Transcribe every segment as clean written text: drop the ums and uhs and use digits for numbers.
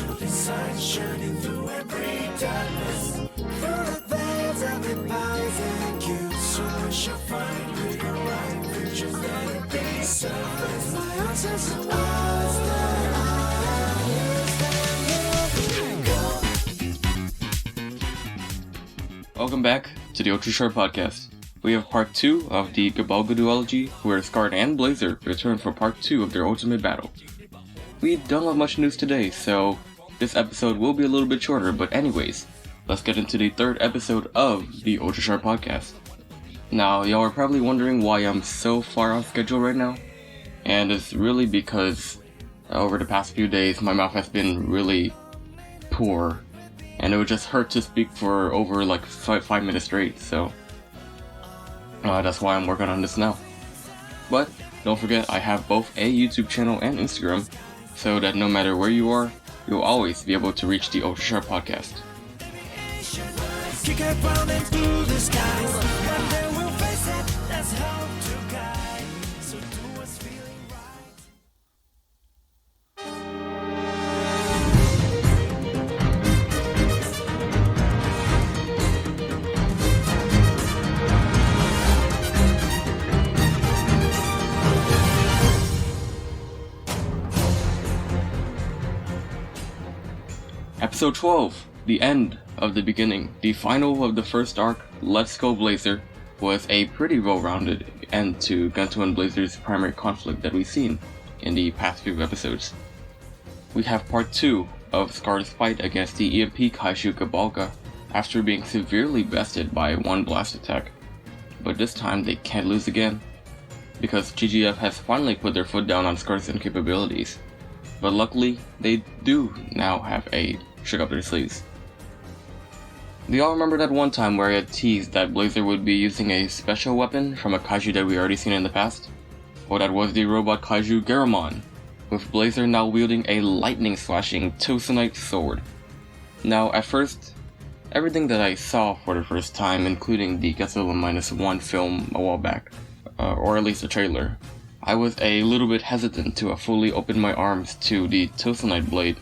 truth inside, shining through every darkness. Through the veins of the pies and cubes, soon shall find good or right futures that be surface. My answers are walls that I use. Welcome back to the Ultra Short Podcast. We have part 2 of the Gabalga duology, where Scar and Blazar return for part 2 of their ultimate battle. We don't have much news today, so this episode will be a little bit shorter, but anyways, let's get into the third episode of the Ultra Short Podcast. Now, y'all are probably wondering why I'm so far off schedule right now, and it's really because over the past few days my mouth has been really poor, and it would just hurt to speak for over like 5 minutes straight, so that's why I'm working on this now. But don't forget, I have both a YouTube channel and Instagram, so that no matter where you are, you'll always be able to reach the Ultra Sharp Podcast. Kick around and through the skies. One day we'll face it, that's hope to guide. So do what's feeling right. Episode 12, the end of the beginning. The final of the first arc, Let's Go Blazar, was a pretty well-rounded end to Gento and Blazar's primary conflict that we've seen in the past few episodes. We have part 2 of Scar's fight against the EMP Kaiju Gabalga after being severely bested by one blast attack. But this time they can't lose again, because GGF has finally put their foot down on Scar's incapabilities. But luckily, they do now have a trick up their sleeves. Do y'all remember that one time where I had teased that Blazar would be using a special weapon from a kaiju that we already seen in the past? Well, that was the robot kaiju Garurumon, with Blazar now wielding a lightning-slashing Tokusatsu sword. Now, at first, everything that I saw for the first time, including the Godzilla -1 film a while back, or at least a trailer, I was a little bit hesitant to fully open my arms to the Tokusatsu blade,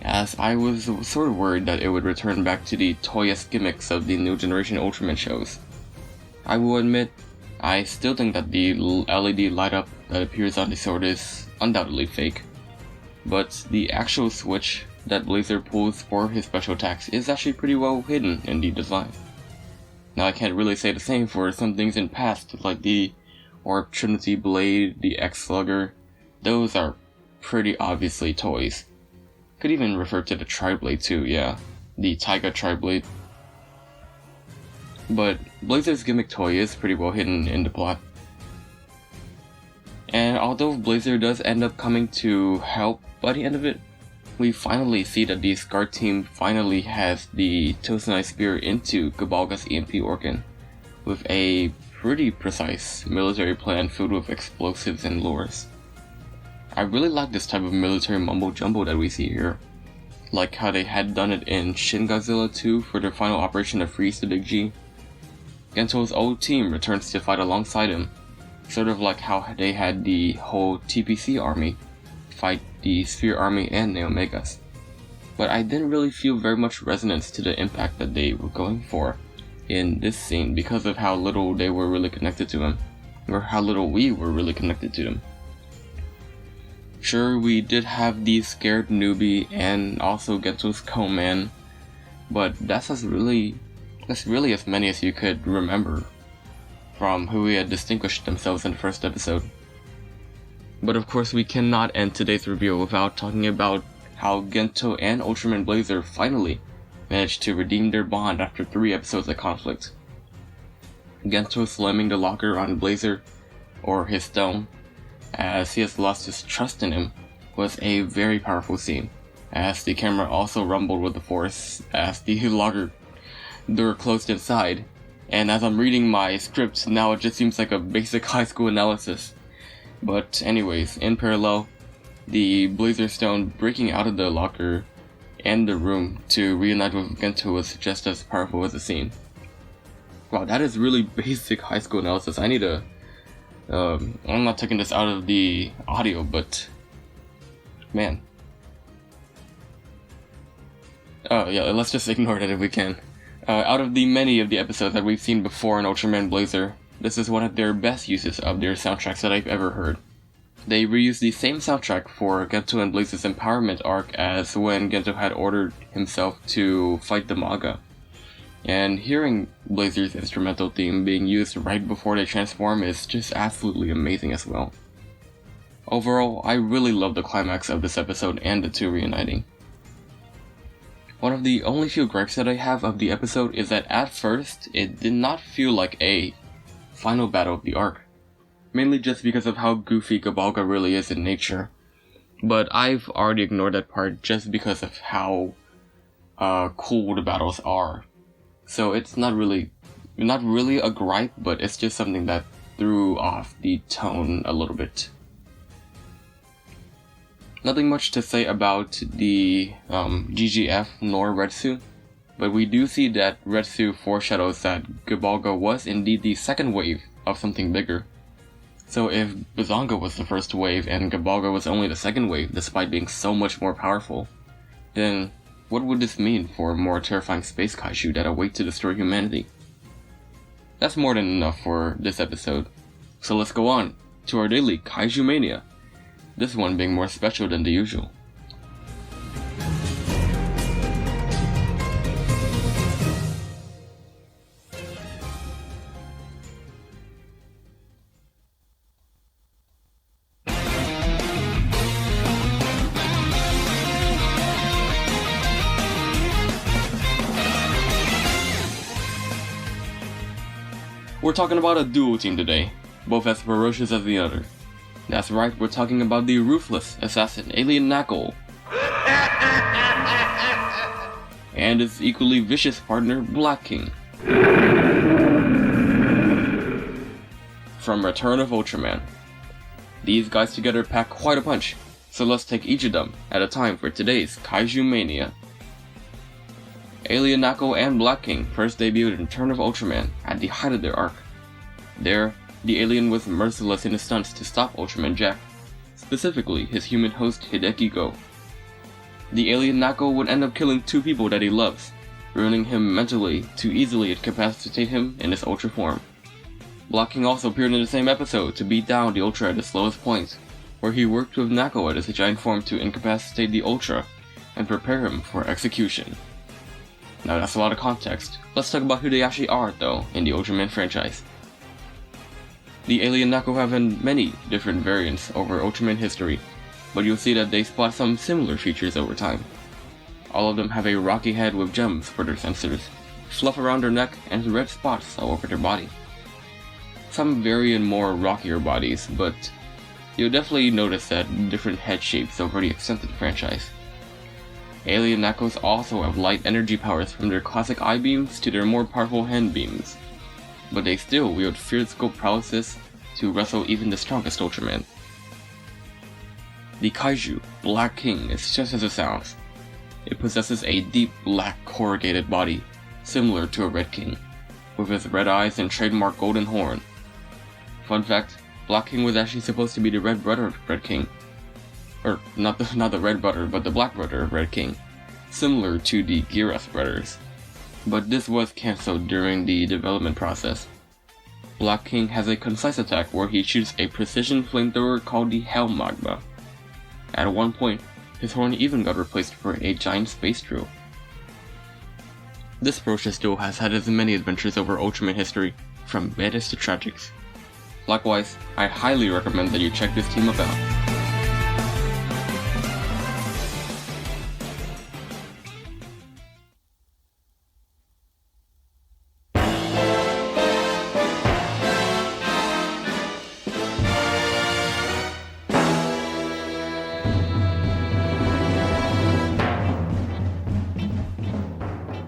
as I was sort of worried that it would return back to the toy-esque gimmicks of the New Generation Ultraman shows. I will admit, I still think that the LED light-up that appears on the sword is undoubtedly fake, but the actual switch that Blazar pulls for his special attacks is actually pretty well hidden in the design. Now, I can't really say the same for some things in past, like the Orb Trinity Blade, the X-Slugger. Those are pretty obviously toys. Could even refer to the Tri-Blade too, yeah. The Taiga Tri-Blade. But Blazar's gimmick toy is pretty well hidden in the plot. And although Blazar does end up coming to help by the end of it, we finally see that the Scar team finally has the Tokusatsu spear into Gabalga's EMP organ, with a pretty precise military plan filled with explosives and lures. I really like this type of military mumbo-jumbo that we see here, like how they had done it in Shin Godzilla 2 for their final operation to freeze the Big G. Gento's old team returns to fight alongside him, sort of like how they had the whole TPC army fight the Sphere army and Neomegas. But I didn't really feel very much resonance to the impact that they were going for in this scene because of how little they were really connected to him, or how little we were really connected to them. Sure, we did have the scared newbie and also Gento's co-man, but that's really as many as you could remember from who had distinguished themselves in the first episode. But of course, we cannot end today's review without talking about how Gento and Ultraman Blazar finally managed to redeem their bond after 3 episodes of conflict. Gento slamming the locker on Blazar, or his stone, as he has lost his trust in him, was a very powerful scene, as the camera also rumbled with the force as the locker door closed inside, and as I'm reading my script now it just seems like a basic high school analysis. But anyways, in parallel, the Blazar stone breaking out of the locker and the room to reunite with Gento was just as powerful as the scene. Wow, that is really basic high school analysis. I need to I'm not taking this out of the audio, but man. Oh yeah, let's just ignore that if we can. Out of the many of the episodes that we've seen before in Ultraman Blazar, this is one of their best uses of their soundtracks that I've ever heard. They reused the same soundtrack for Gento and Blazar's empowerment arc as when Gento had ordered himself to fight the Maga. And hearing Blazar's instrumental theme being used right before they transform is just absolutely amazing as well. Overall, I really love the climax of this episode and the two reuniting. One of the only few gripes that I have of the episode is that at first, it did not feel like a final battle of the arc. Mainly just because of how goofy Gabalga really is in nature. But I've already ignored that part just because of how cool the battles are. So it's not really a gripe, but it's just something that threw off the tone a little bit. Nothing much to say about the GGF nor Retsu, but we do see that Retsu foreshadows that Gabalga was indeed the second wave of something bigger. So if Bazanga was the first wave and Gabalga was only the second wave despite being so much more powerful, then what would this mean for more terrifying space kaiju that await to destroy humanity? That's more than enough for this episode, so let's go on to our daily Kaiju Mania. This one being more special than the usual. We're talking about a duo team today, both as ferocious as the other. That's right, we're talking about the ruthless assassin Alien Knuckle and his equally vicious partner Black King. From Return of Ultraman. These guys together pack quite a punch, so let's take each of them at a time for today's Kaiju Mania. Alien Knuckle and Black King first debuted in Return of Ultraman at the height of their arc. There, the alien was merciless in his stunts to stop Ultraman Jack, specifically his human host Hideki Go. The alien Knuckle would end up killing two people that he loves, ruining him mentally to easily incapacitate him in his Ultra form. Black King also appeared in the same episode to beat down the Ultra at its lowest point, where he worked with Knuckle at his giant form to incapacitate the Ultra and prepare him for execution. Now that's a lot of context. Let's talk about who they actually are though in the Ultraman franchise. The alien Knuckle have had many different variants over Ultraman history, but you'll see that they spot some similar features over time. All of them have a rocky head with gems for their sensors, fluff around their neck, and red spots all over their body. Some vary in more rockier bodies, but you'll definitely notice that different head shapes over the extended franchise. Alien Knuckles also have light energy powers from their classic eye beams to their more powerful hand beams, but they still wield physical prowesses to wrestle even the strongest Ultraman. The Kaiju, Black King, is just as it sounds. It possesses a deep black corrugated body, similar to a Red King, with his red eyes and trademark golden horn. Fun fact, Black King was actually supposed to be the red brother of Red King. Or, not the red brother, but the black brother of Red King, similar to the Girath brothers. But this was cancelled during the development process. Black King has a concise attack where he shoots a precision flamethrower called the Hell Magma. At one point, his horn even got replaced for a giant space drill. This ferocious duo has had as many adventures over Ultraman history, from metas to tragics. Likewise, I highly recommend that you check this team up out.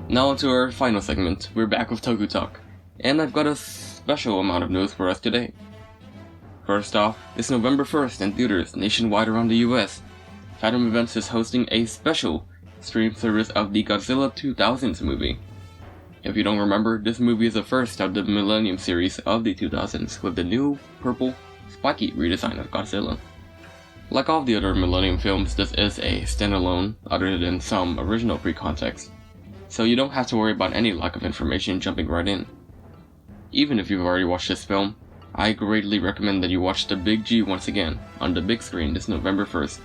Now onto our final segment. We're back with Toku Talk, and I've got a special amount of news for us today. First off, it's November 1st in theaters nationwide around the US. Fathom Events is hosting a special stream service of the Godzilla 2000s movie. If you don't remember, this movie is the first of the Millennium series of the 2000s with the new, purple, spiky redesign of Godzilla. Like all the other Millennium films, this is a standalone, other than some original pre-context. so you don't have to worry about any lack of information jumping right in. Even if you've already watched this film, I greatly recommend that you watch the Big G once again on the big screen this November 1st.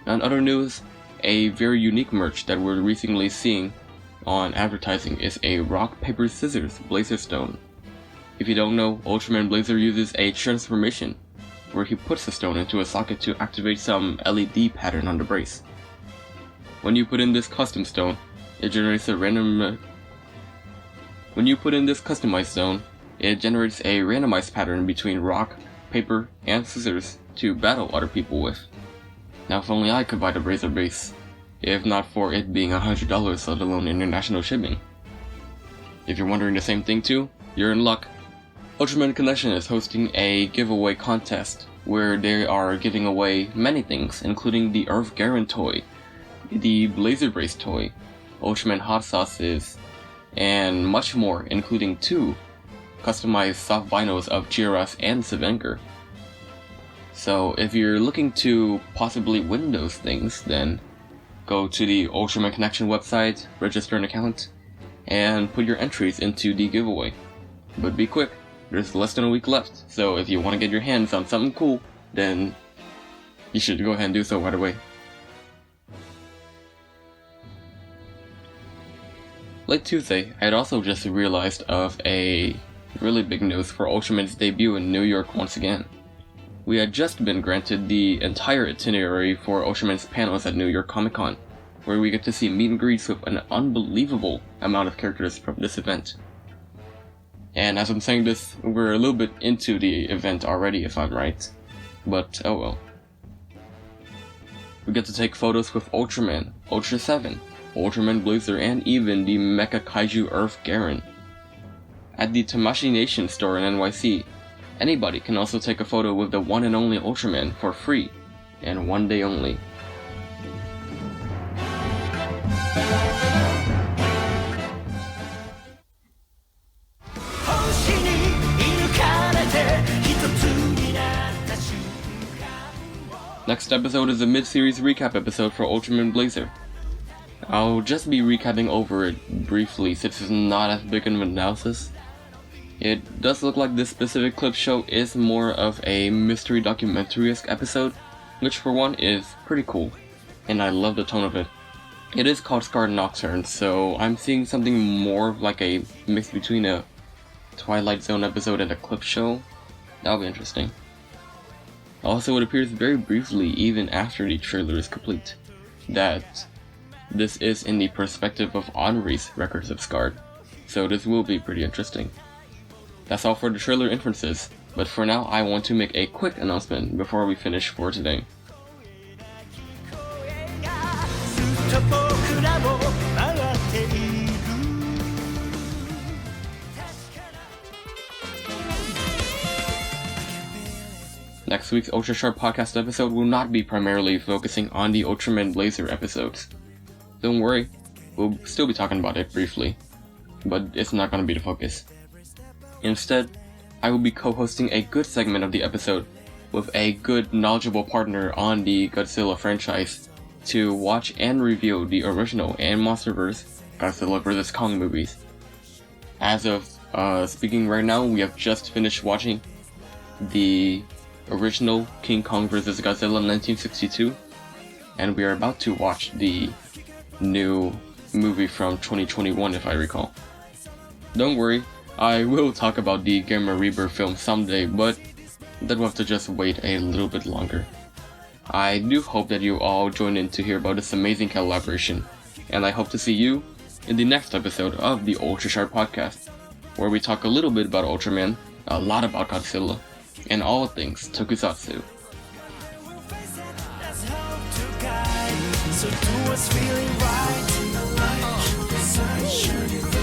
On other news, a very unique merch that we're recently seeing on advertising is a rock, paper, scissors Blazar stone. If you don't know, Ultraman Blazar uses a transformation where he puts the stone into a socket to activate some LED pattern on the brace. When you put in this custom stone, it generates a randomized pattern between rock, paper, and scissors to battle other people with. Now if only I could buy the Blazar base, if not for it being $100, let alone international shipping. If you're wondering the same thing too, you're in luck. Ultraman Connection is hosting a giveaway contest where they are giving away many things, including the Earth Garen toy, the Blazar Brace toy, Ultraman hot sauces, and much more, including 2 customized soft vinyls of Jiras and Savenger. So if you're looking to possibly win those things, then go to the Ultraman Connection website, register an account, and put your entries into the giveaway. But be quick, there's less than a week left, so if you want to get your hands on something cool, then you should go ahead and do so right away. Late Tuesday, I had also just realized of a really big news for Ultraman's debut in New York once again. We had just been granted the entire itinerary for Ultraman's panels at New York Comic Con, where we get to see meet and greets with an unbelievable amount of characters from this event. And as I'm saying this, we're a little bit into the event already if I'm right, but oh well. We get to take photos with Ultraman, Ultra 7, Ultraman Blazar, and even the Mecha Kaiju Earth Garen. At the Tamashii Nation store in NYC, anybody can also take a photo with the one and only Ultraman for free, and one day only. Next episode is a mid-series recap episode for Ultraman Blazar. I'll just be recapping over it briefly since it's not as big of an analysis. It does look like this specific clip show is more of a mystery documentary-esque episode, which for one is pretty cool, and I love the tone of it. It is called Scarred Nocturne, so I'm seeing something more like a mix between a Twilight Zone episode and a clip show. That'll be interesting. Also, it appears very briefly, even after the trailer is complete, that this is in the perspective of Henri's records of Scarred, so this will be pretty interesting. That's all for the trailer inferences, but for now I want to make a quick announcement before we finish for today. Next week's Ultra Sharp podcast episode will not be primarily focusing on the Ultraman Blazar episodes. Don't worry, we'll still be talking about it briefly, but it's not going to be the focus. Instead, I will be co-hosting a good segment of the episode with a good, knowledgeable partner on the Godzilla franchise to watch and review the original and MonsterVerse Godzilla vs. Kong movies. As of speaking right now, we have just finished watching the original King Kong vs. Godzilla 1962, and we are about to watch the new movie from 2021 if I recall. Don't worry, I will talk about the Gamma Rebirth film someday, but that will have to just wait a little bit longer. I do hope that you all join in to hear about this amazing collaboration, and I hope to see you in the next episode of the Ultra Sharp podcast, where we talk a little bit about Ultraman, a lot about Godzilla, and all things Tokusatsu. So do what's feeling right in the light. The sun shining.